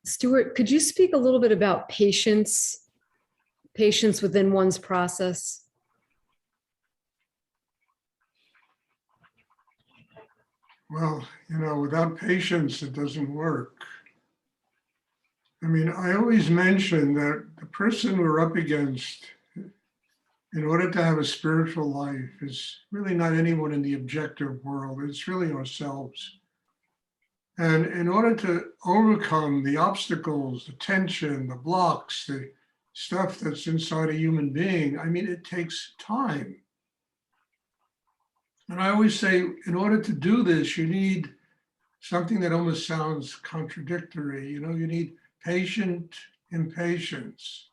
Stuart, could you speak a little bit about patience within one's process? Well, without patience, it doesn't work. I mean, I always mention that the person we're up against in order to have a spiritual life is really not anyone in the objective world. It's really ourselves. And in order to overcome the obstacles, the tension, the blocks, the stuff that's inside a human being, I mean, it takes time. And I always say, in order to do this, you need something that almost sounds contradictory. You need patient impatience.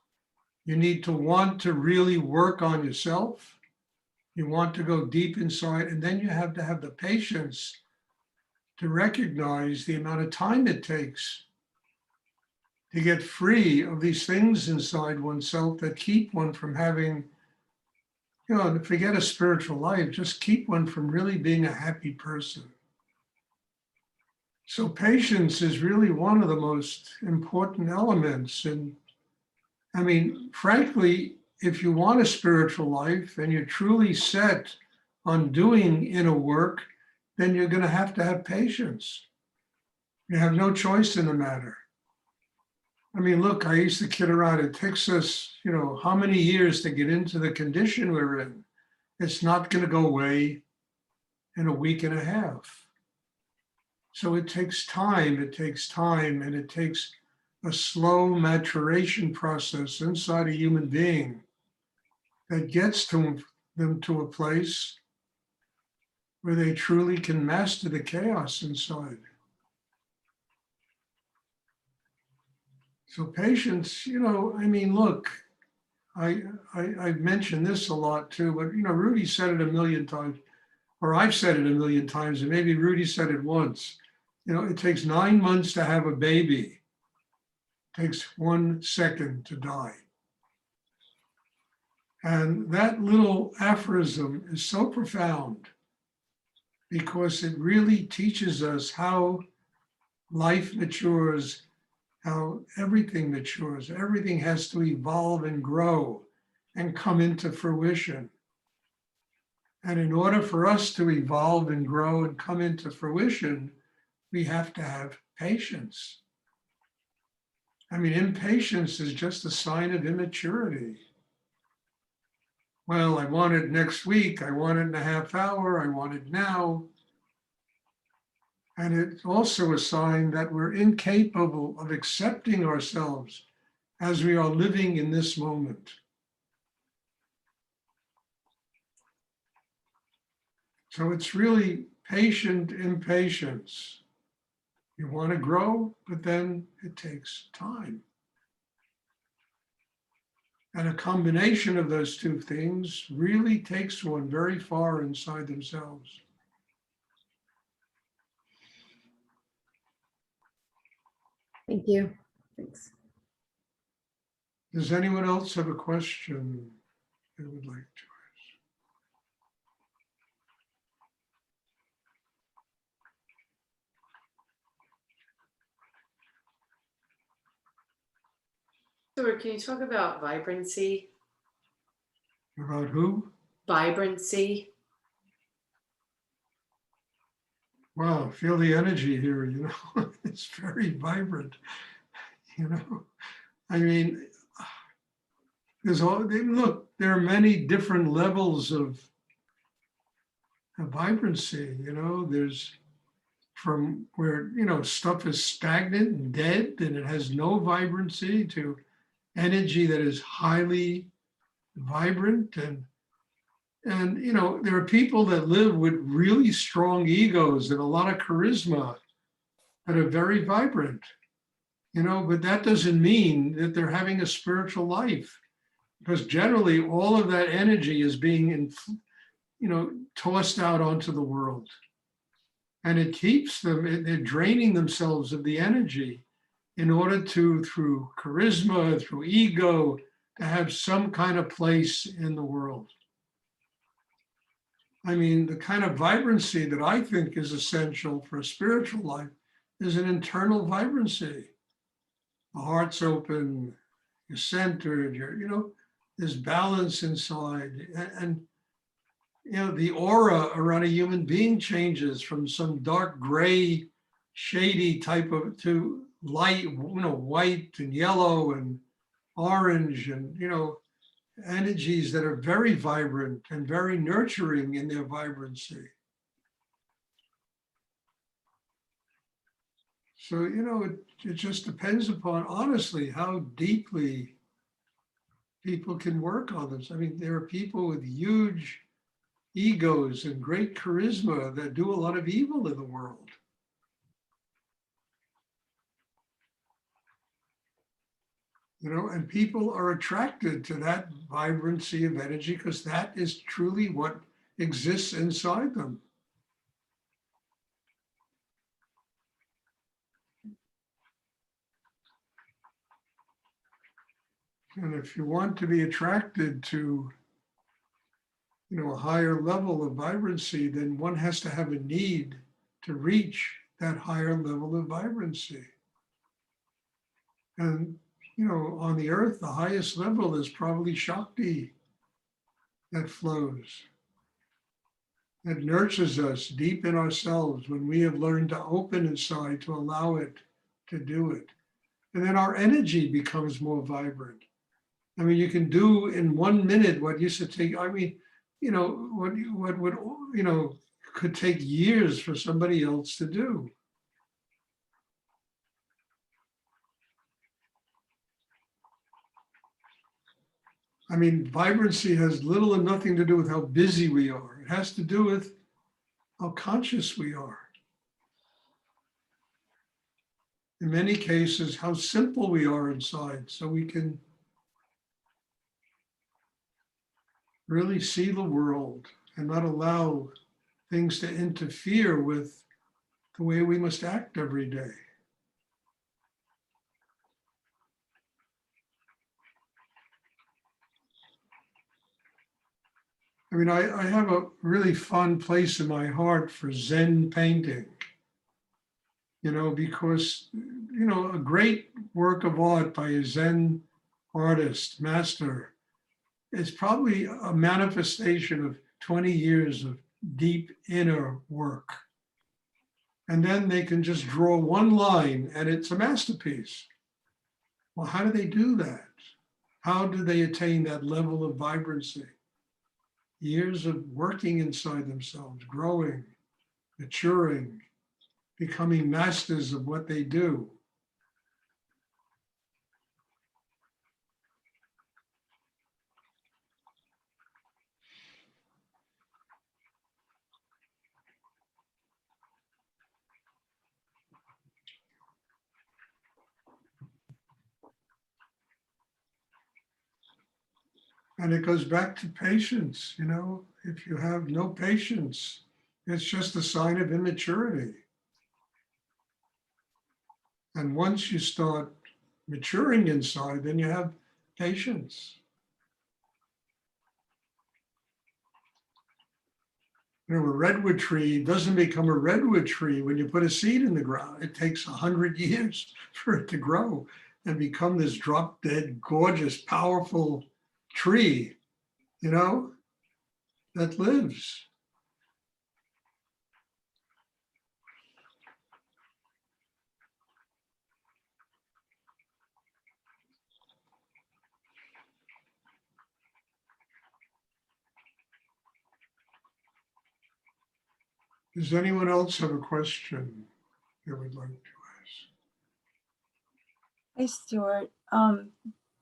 You need to want to really work on yourself. You want to go deep inside, and then you have to have the patience to recognize the amount of time it takes to get free of these things inside oneself that keep one from having, forget a spiritual life, just keep one from really being a happy person. So patience is really one of the most important elements. And I mean, frankly, if you want a spiritual life and you're truly set on doing inner work, then you're going to have patience. You have no choice in the matter. I mean, look, I used to kid around. It takes us, how many years to get into the condition we're in? It's not going to go away in a week and a half. So it takes time, and it takes a slow maturation process inside a human being that gets them to a place where they truly can master the chaos inside. So patience, I mean, look, I've mentioned this a lot too, but Rudy said it a million times, or I've said it a million times, and maybe Rudy said it once. It takes 9 months to have a baby. It takes 1 second to die. And that little aphorism is so profound because it really teaches us how life matures, how everything matures. Everything has to evolve and grow and come into fruition. And in order for us to evolve and grow and come into fruition, we have to have patience. I mean, impatience is just a sign of immaturity. Well, I want it next week. I want it in a half hour. I want it now. And it's also a sign that we're incapable of accepting ourselves as we are living in this moment. So it's really patient impatience. You want to grow, but then it takes time. And a combination of those two things really takes one very far inside themselves. Thank you. Thanks. Does anyone else have a question they would like to ask? Stuart, can you talk about vibrancy? About who? Vibrancy. Wow, feel the energy here, it's very vibrant, I mean, look, there are many different levels of vibrancy, there's from where, stuff is stagnant and dead and it has no vibrancy to energy that is highly vibrant. And there are people that live with really strong egos and a lot of charisma that are very vibrant, but that doesn't mean that they're having a spiritual life, because generally all of that energy is being, tossed out onto the world. And it keeps them, they're draining themselves of the energy in order to, through charisma, through ego, to have some kind of place in the world. I mean, the kind of vibrancy that I think is essential for a spiritual life is an internal vibrancy. the heart's open, you're centered, there's balance inside. And the aura around a human being changes from some dark gray, shady type of to light, white and yellow and orange and, energies that are very vibrant and very nurturing in their vibrancy. So, it just depends upon, honestly, how deeply people can work on this. I mean, there are people with huge egos and great charisma that do a lot of evil in the world. And people are attracted to that vibrancy of energy because that is truly what exists inside them. And if you want to be attracted to, a higher level of vibrancy, then one has to have a need to reach that higher level of vibrancy. And, on the earth, the highest level is probably Shakti that flows, that nurtures us deep in ourselves when we have learned to open inside to allow it to do it. And then our energy becomes more vibrant. I mean, you can do in 1 minute what used to take, what would, could take years for somebody else to do. I mean, vibrancy has little and nothing to do with how busy we are. It has to do with how conscious we are. In many cases, how simple we are inside, so we can really see the world and not allow things to interfere with the way we must act every day. I mean, I have a really fun place in my heart for Zen painting, because, a great work of art by a Zen artist, master, is probably a manifestation of 20 years of deep inner work. And then they can just draw one line and it's a masterpiece. Well, how do they do that? How do they attain that level of vibrancy? Years of working inside themselves, growing, maturing, becoming masters of what they do. And it goes back to patience, if you have no patience, it's just a sign of immaturity. And once you start maturing inside, then you have patience. A redwood tree doesn't become a redwood tree when you put a seed in the ground. It takes 100 years for it to grow and become this drop dead, gorgeous, powerful tree, that lives. Does anyone else have a question they would like to ask? Hey, Stuart.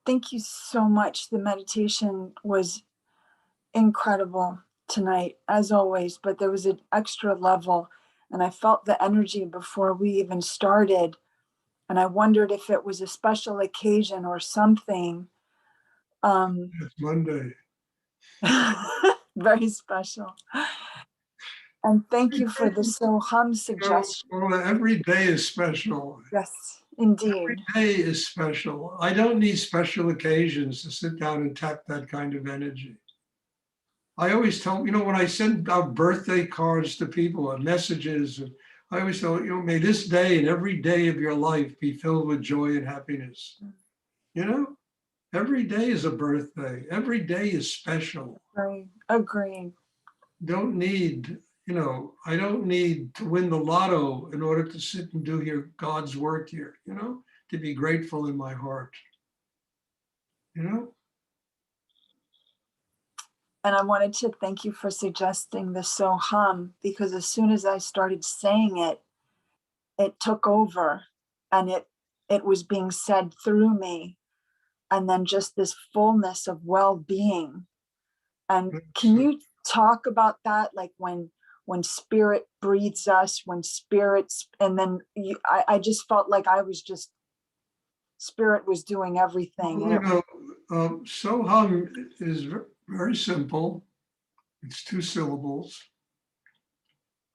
Thank you so much. The meditation was incredible tonight, as always, but there was an extra level, and I felt the energy before we even started. And I wondered if it was a special occasion or something. It's Monday. Very special. And thank you for the Soham suggestion. Well, every day is special. Yes, indeed. Every day is special. I don't need special occasions to sit down and tap that kind of energy. I always tell, when I send out birthday cards to people or messages, I always thought, may this day and every day of your life be filled with joy and happiness. Every day is a birthday. Every day is special. Agreed. Don't need, I don't need to win the lotto in order to sit and do here God's work here, to be grateful in my heart. And I wanted to thank you for suggesting the so hum, because as soon as I started saying it, it took over, and it was being said through me. And then just this fullness of well-being. And can you talk about that? Like when spirit breathes us, when spirits, and then I just felt like I was just, spirit was doing everything. And So hum is very simple. It's 2 syllables.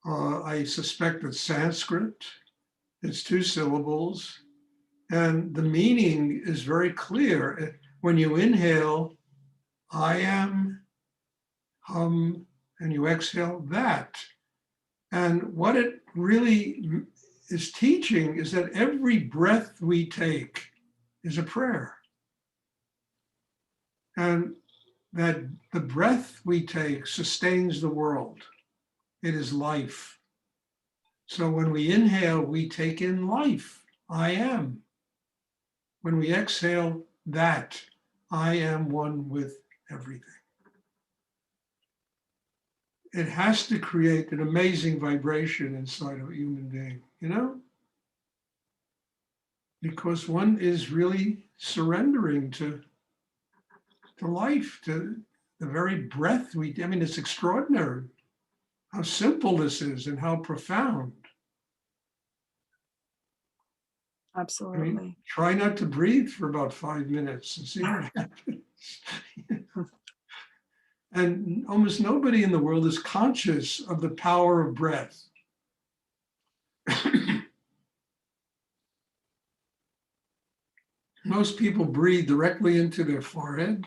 I suspect it's Sanskrit. It's 2 syllables. And the meaning is very clear. When you inhale, I am, hum, and you exhale, that. And what it really is teaching is that every breath we take is a prayer. And that the breath we take sustains the world. It is life. So when we inhale, we take in life. I am. When we exhale, that I am one with everything. It has to create an amazing vibration inside of a human being, because one is really surrendering to life, to the very breath it's extraordinary how simple this is and how profound. absolutely. Try not to breathe for about 5 minutes and see what happens. And almost nobody in the world is conscious of the power of breath. Most people breathe directly into their forehead.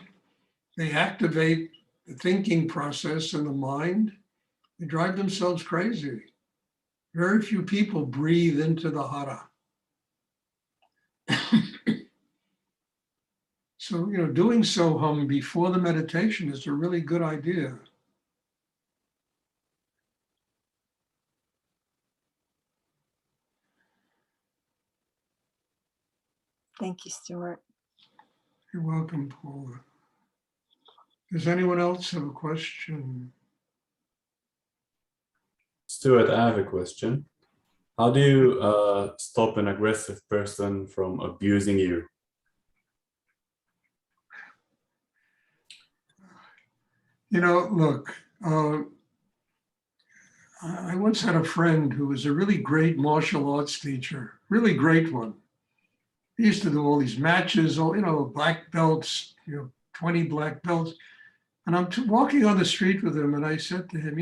They activate the thinking process in the mind. They drive themselves crazy. Very few people breathe into the hara. So, doing so hum before the meditation is a really good idea. Thank you, Stuart. You're welcome, Paula. Does anyone else have a question? Stuart, I have a question. How do you stop an aggressive person from abusing you? Look, I once had a friend who was a really great martial arts teacher, really great one. He used to do all these matches, black belts, 20 black belts. And I'm walking on the street with him, and I said to him,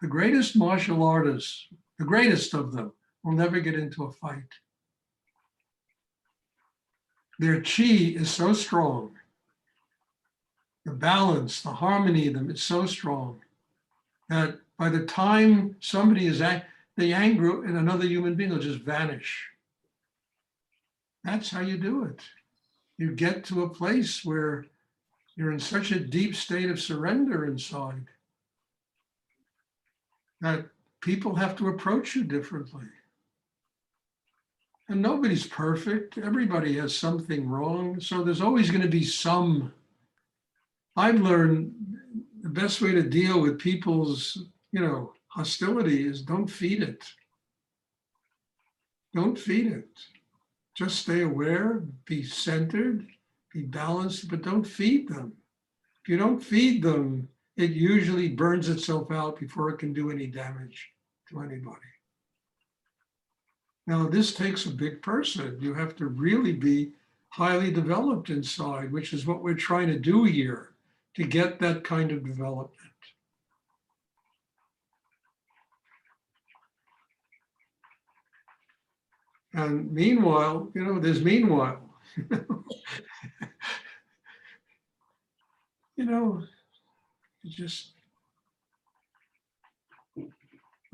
the greatest martial artists, the greatest of them, will never get into a fight. Their chi is so strong. The balance, the harmony of them is so strong that by the time somebody is the anger in another human being will just vanish. That's how you do it. You get to a place where you're in such a deep state of surrender inside that people have to approach you differently. And nobody's perfect. Everybody has something wrong. So there's always going to be some. I've learned the best way to deal with people's, hostility is don't feed it. Don't feed it. Just stay aware, be centered, be balanced, but don't feed them. If you don't feed them, it usually burns itself out before it can do any damage to anybody. Now, this takes a big person. You have to really be highly developed inside, which is what we're trying to do here, to get that kind of development. And meanwhile, there's meanwhile.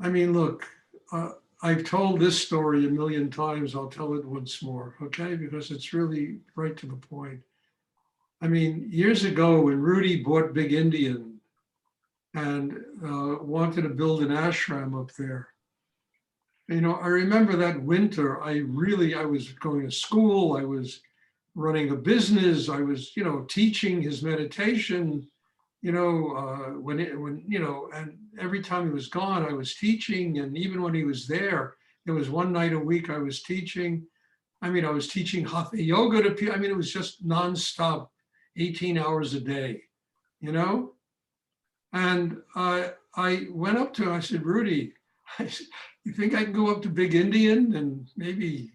Look, I've told this story a million times. I'll tell it once more, okay? Because it's really right to the point. I mean, years ago when Rudy bought Big Indian and wanted to build an ashram up there, you know, I remember that winter, I was going to school, I was running a business, I was, you know, teaching his meditation, you know, you know, and every time he was gone, I was teaching. And even when he was there was one night a week I was teaching. I mean, I was teaching hatha yoga to people. I mean, it was just nonstop, 18 hours a day, you know? And I went up to him, I said, Rudy, you think I can go up to Big Indian and maybe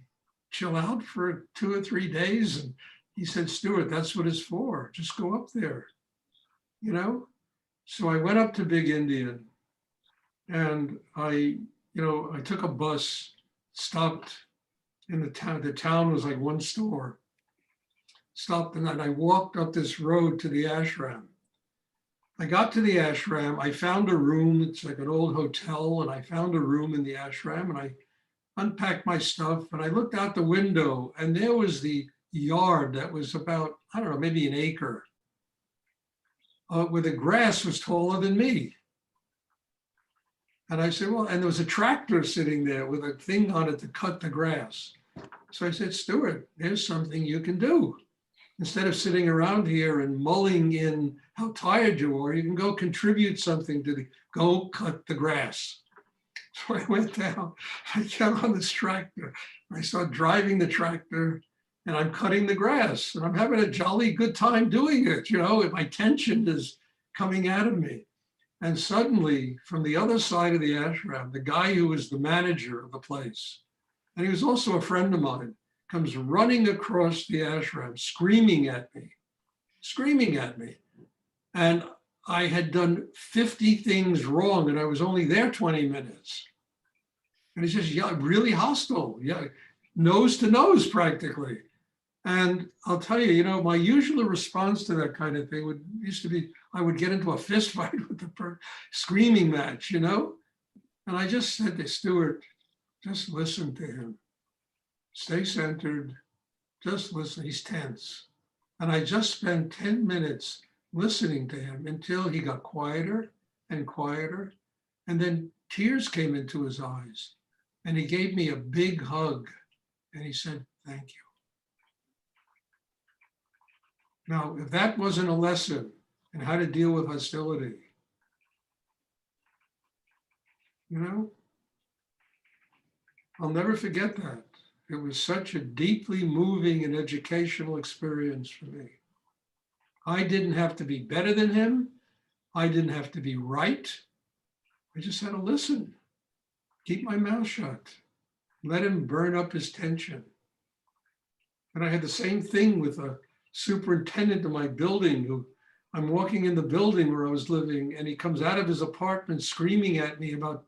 chill out for 2 or 3 days? And he said, Stuart, that's what it's for. Just go up there, you know? So I went up to Big Indian and I took a bus, stopped in the town. The town was like one store. Stopped and then I walked up this road to the ashram. I got to the ashram. I found a room. It's like an old hotel. And I found a room in the ashram and I unpacked my stuff and I looked out the window and there was the yard that was about, I don't know, maybe an acre, where the grass was taller than me. And I said, well, and there was a tractor sitting there with a thing on it to cut the grass. So I said, Stuart, there's something you can do. Instead of sitting around here and mulling in how tired you are, you can go contribute something to go cut the grass. So I went down, I got on this tractor, I started driving the tractor and I'm cutting the grass and I'm having a jolly good time doing it. You know, my tension is coming out of me. And suddenly from the other side of the ashram, the guy who was the manager of the place, and he was also a friend of mine, comes running across the ashram, screaming at me. And I had done 50 things wrong and I was only there 20 minutes. And he's just really hostile, nose to nose practically. And I'll tell you, you know, my usual response to that kind of thing used to be, I would get into a fist fight with the screaming match, you know? And I just said to Stuart, just listen to him. Stay centered, just listen, he's tense. And I just spent 10 minutes listening to him until he got quieter and quieter. And then tears came into his eyes. And he gave me a big hug. And he said, thank you. Now, if that wasn't a lesson in how to deal with hostility, you know, I'll never forget that. It was such a deeply moving and educational experience for me. I didn't have to be better than him. I didn't have to be right. I just had to listen, keep my mouth shut, let him burn up his tension. And I had the same thing with a superintendent of my building who I'm walking in the building where I was living and he comes out of his apartment screaming at me about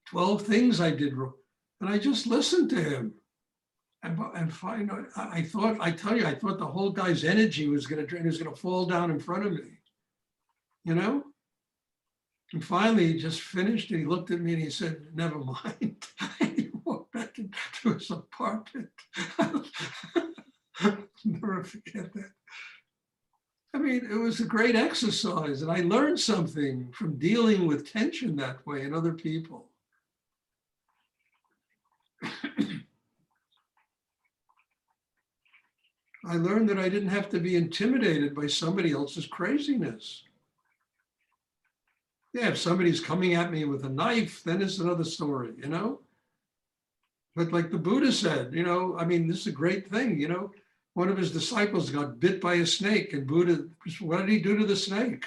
12 things I did wrong. And I just listened to him. And finally, I thought the whole guy's energy was going to fall down in front of me, you know? And finally, he just finished and he looked at me and he said, never mind. And he walked back into his apartment. Never forget that. I mean, it was a great exercise and I learned something from dealing with tension that way in other people. I learned that I didn't have to be intimidated by somebody else's craziness. Yeah, if somebody's coming at me with a knife, then it's another story, you know? But like the Buddha said, you know, I mean, this is a great thing, you know? One of his disciples got bit by a snake and Buddha, what did he do to the snake?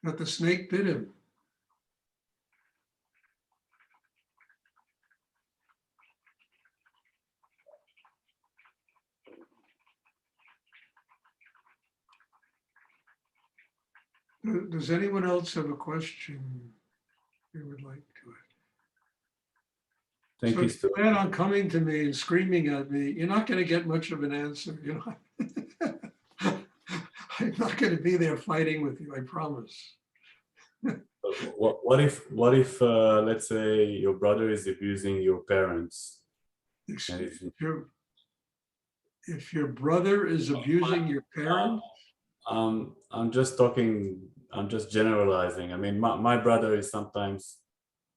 But the snake bit him. Does anyone else have a question they would like to ask? Thank you, So Stuart. plan on coming to me and screaming at me, you're not going to get much of an answer. You know, I'm not going to be there fighting with you, I promise. What if let's say your brother is abusing your parents? And If your, if your brother is abusing your parent, I'm just talking, I'm just generalizing. I mean, my brother is sometimes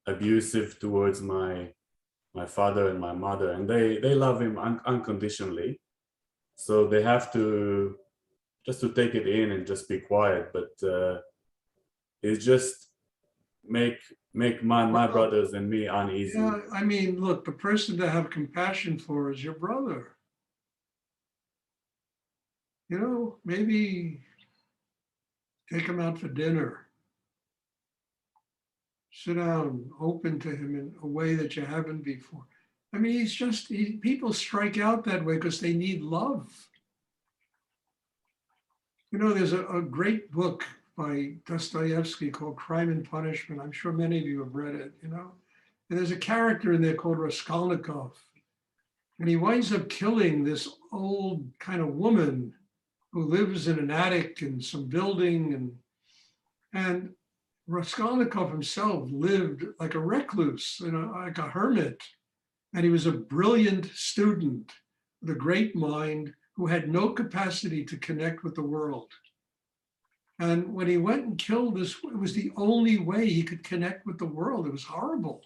abusive towards my father and my mother, and they love him unconditionally. So they have to just to take it in and just be quiet. But it's just make my well, brothers and me uneasy. yeah, I mean, look, the person to have compassion for is your brother. You know, maybe take him out for dinner. Sit down, open to him in a way that you haven't before. I mean, people strike out that way because they need love. You know, there's a great book by Dostoevsky called Crime and Punishment. I'm sure many of you have read it, you know. And there's a character in there called Raskolnikov. And he winds up killing this old kind of woman who lives in an attic in some building. And Raskolnikov himself lived like a recluse, you know, like a hermit. And he was a brilliant student with a great mind who had no capacity to connect with the world. And when he went and killed this, it was the only way he could connect with the world. It was horrible.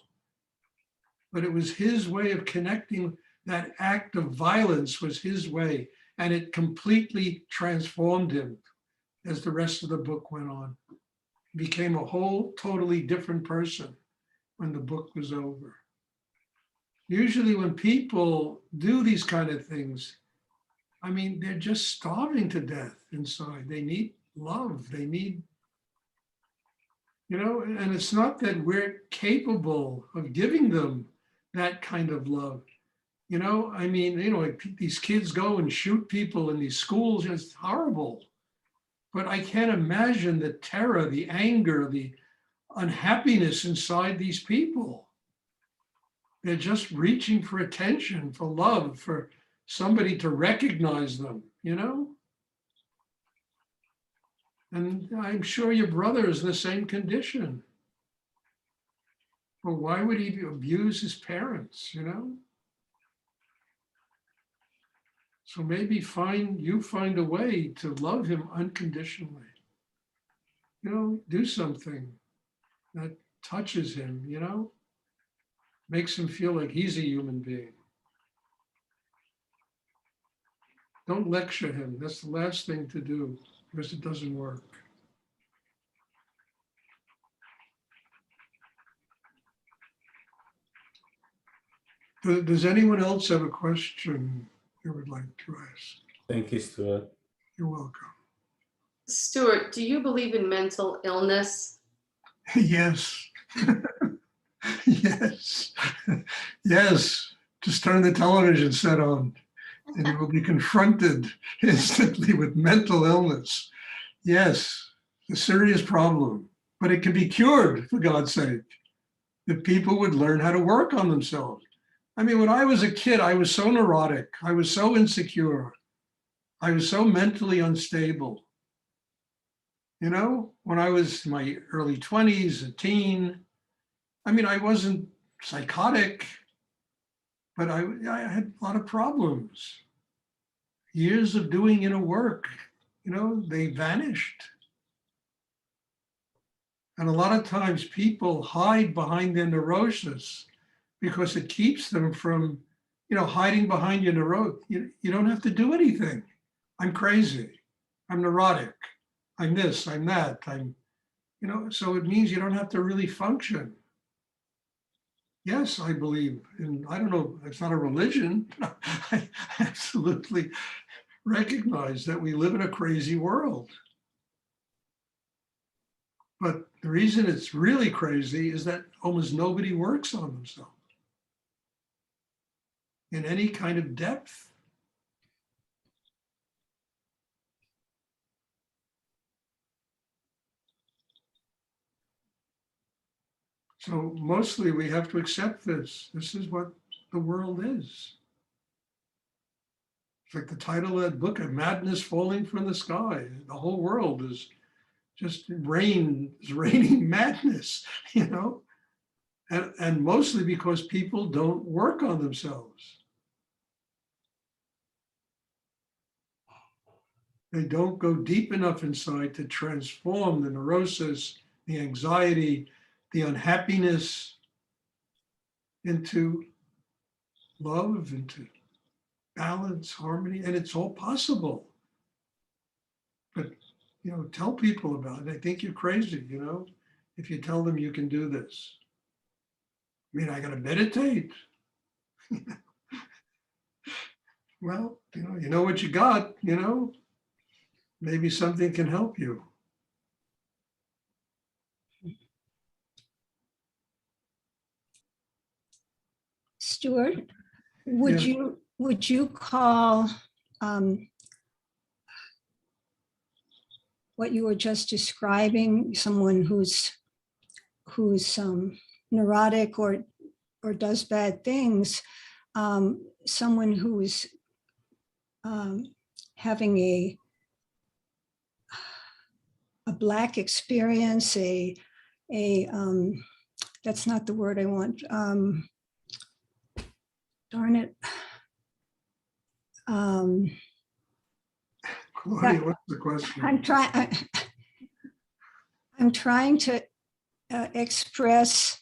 But it was his way of connecting. That act of violence was his way. And it completely transformed him as the rest of the book went on. He became a whole totally different person when the book was over. Usually when people do these kind of things, I mean, they're just starving to death inside. They need love. They need, you know, and it's not that we're capable of giving them that kind of love. You know, I mean, you know, like these kids go and shoot people in these schools. It's horrible. But I can't imagine the terror, the anger, the unhappiness inside these people. They're just reaching for attention, for love, for somebody to recognize them, you know? And I'm sure your brother is in the same condition. Well, why would he abuse his parents, you know? So maybe find a way to love him unconditionally. You know, do something that touches him, you know, makes him feel like he's a human being. Don't lecture him. That's the last thing to do because it doesn't work. Does anyone else have a question they would like to ask? Thank you, Stuart. You're welcome. Stuart, do you believe in mental illness? Yes. Yes. Yes. Just turn the television set on and you will be confronted instantly with mental illness. Yes, a serious problem, but it can be cured, for God's sake. If people would learn how to work on themselves. I mean, when I was a kid, I was so neurotic. I was so insecure. I was so mentally unstable. You know, when I was in my early 20s, a teen, I mean, I wasn't psychotic, but I had a lot of problems. Years of doing inner work, you know, they vanished. And a lot of times people hide behind their neurosis because it keeps them from, you know, hiding behind your neurosis. You don't have to do anything. I'm crazy. I'm neurotic. I'm this, I'm that. You know, so it means you don't have to really function. Yes, I believe in, I don't know, it's not a religion. I absolutely recognize that we live in a crazy world. But the reason it's really crazy is that almost nobody works on themselves in any kind of depth. So mostly we have to accept this. This is what the world is. It's like the title of that book, A Madness Falling from the Sky. The whole world is just raining madness, you know? And mostly because people don't work on themselves. They don't go deep enough inside to transform the neurosis, the anxiety, the unhappiness into love, into balance, harmony, and it's all possible. But, you know, tell people about it. They think you're crazy, you know, if you tell them you can do this. I mean, I got to meditate. Well, you know what you got, you know, maybe something can help you. Stuart, would Yeah. you call what you were just describing someone who's neurotic or does bad things, someone who is having a Black experience, that's not the word I want. Darn it. Claudia, what's the question? I'm trying to express.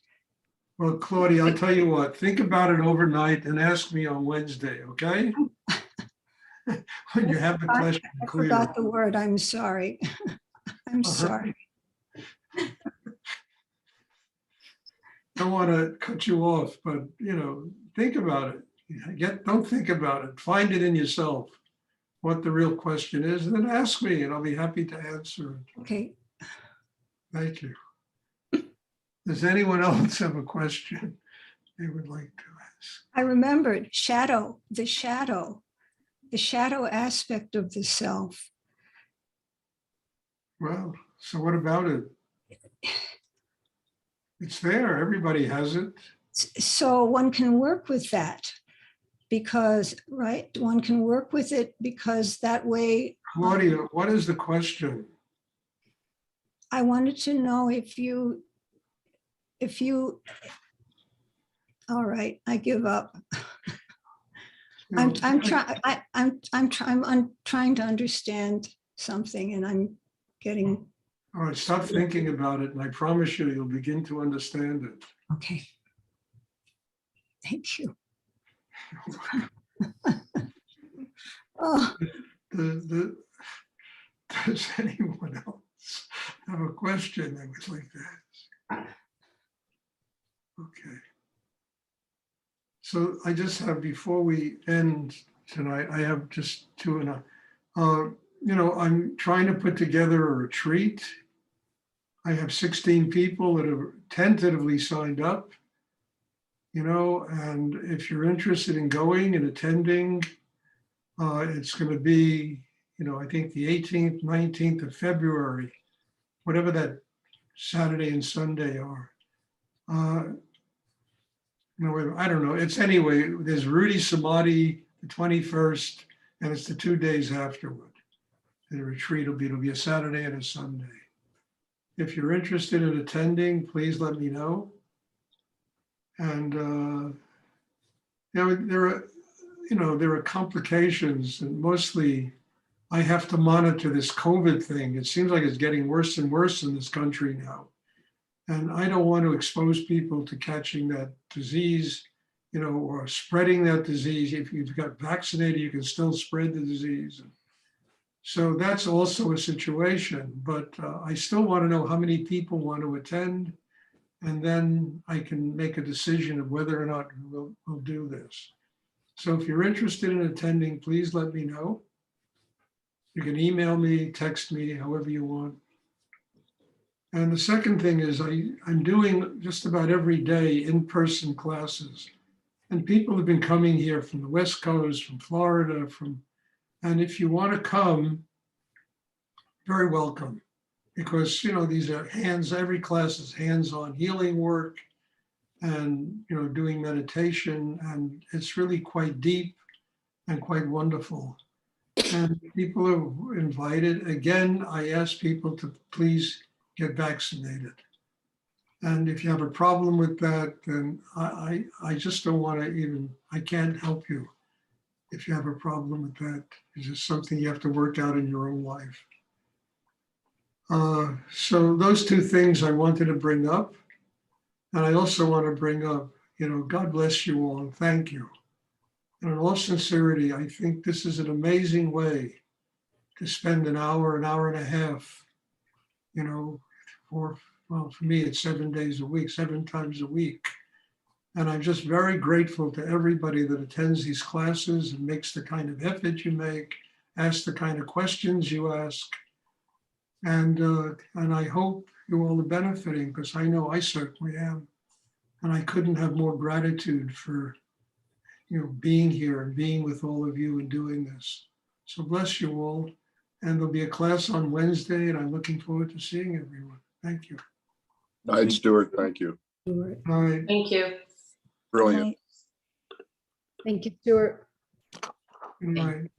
Well, Claudia, I'll tell you what, think about it overnight and ask me on Wednesday, okay? When you have the question I clear. forgot the word. I'm sorry. I'm Uh-huh. sorry. Don't want to cut you off, but you know, think about it. Don't think about it. Find it in yourself what the real question is, and then ask me, and I'll be happy to answer it. Okay. Thank you. Does anyone else have a question they would like to ask? I remembered the shadow aspect of the self. Well, so what about it? It's there. Everybody has it. So one can work with that because, right? One can work with it because that way. Claudia, what is the question? I wanted to know if you, all right, I give up. You know, I'm trying to understand something and I'm getting, all right, stop thinking about it, and I promise you, you'll begin to understand it. okay. Thank you. Oh, Does anyone else have a question they would like to ask? Okay. So I just have, before we end tonight, I have just two and you know, I'm trying to put together a retreat. I have 16 people that have tentatively signed up, you know, and if you're interested in going and attending, it's going to be, you know, I think the 18th, 19th of February, whatever that Saturday and Sunday are. No, I don't know. It's anyway, there's Rudy Samadhi, the 21st, and it's the 2 days afterward. The retreat it'll be a Saturday and a Sunday. If you're interested in attending, please let me know. And you know, there are complications, and mostly I have to monitor this COVID thing. It seems like it's getting worse and worse in this country now. And I don't want to expose people to catching that disease, you know, or spreading that disease. If you've got vaccinated, you can still spread the disease. So that's also a situation, but I still want to know how many people want to attend, and then I can make a decision of whether or not we'll do this. So if you're interested in attending, please let me know. You can email me, text me, however you want. And the second thing is I'm doing just about every day in-person classes. And people have been coming here from the West Coast, from Florida, and if you want to come, very welcome. Because, you know, these are every class is hands-on healing work and, you know, doing meditation. And it's really quite deep and quite wonderful. And people are invited. Again, I ask people to please get vaccinated. And if you have a problem with that, then I just don't want to even, I can't help you. If you have a problem with that, it's just something you have to work out in your own life. So those two things I wanted to bring up. And I also want to bring up, God bless you all and thank you. And in all sincerity, I think this is an amazing way to spend an hour and a half, for me, it's 7 days a week, 7 times a week. And I'm just very grateful to everybody that attends these classes and makes the kind of effort you make, asks the kind of questions you ask. And I hope you all are benefiting, because I know I certainly am. And I couldn't have more gratitude for, being here and being with all of you and doing this. So bless you all. And there'll be a class on Wednesday, and I'm looking forward to seeing everyone. Thank you. Night, Stuart. Thank you. Stuart. All right. Thank you. Good Brilliant. night. Thank you, Stuart. Good night.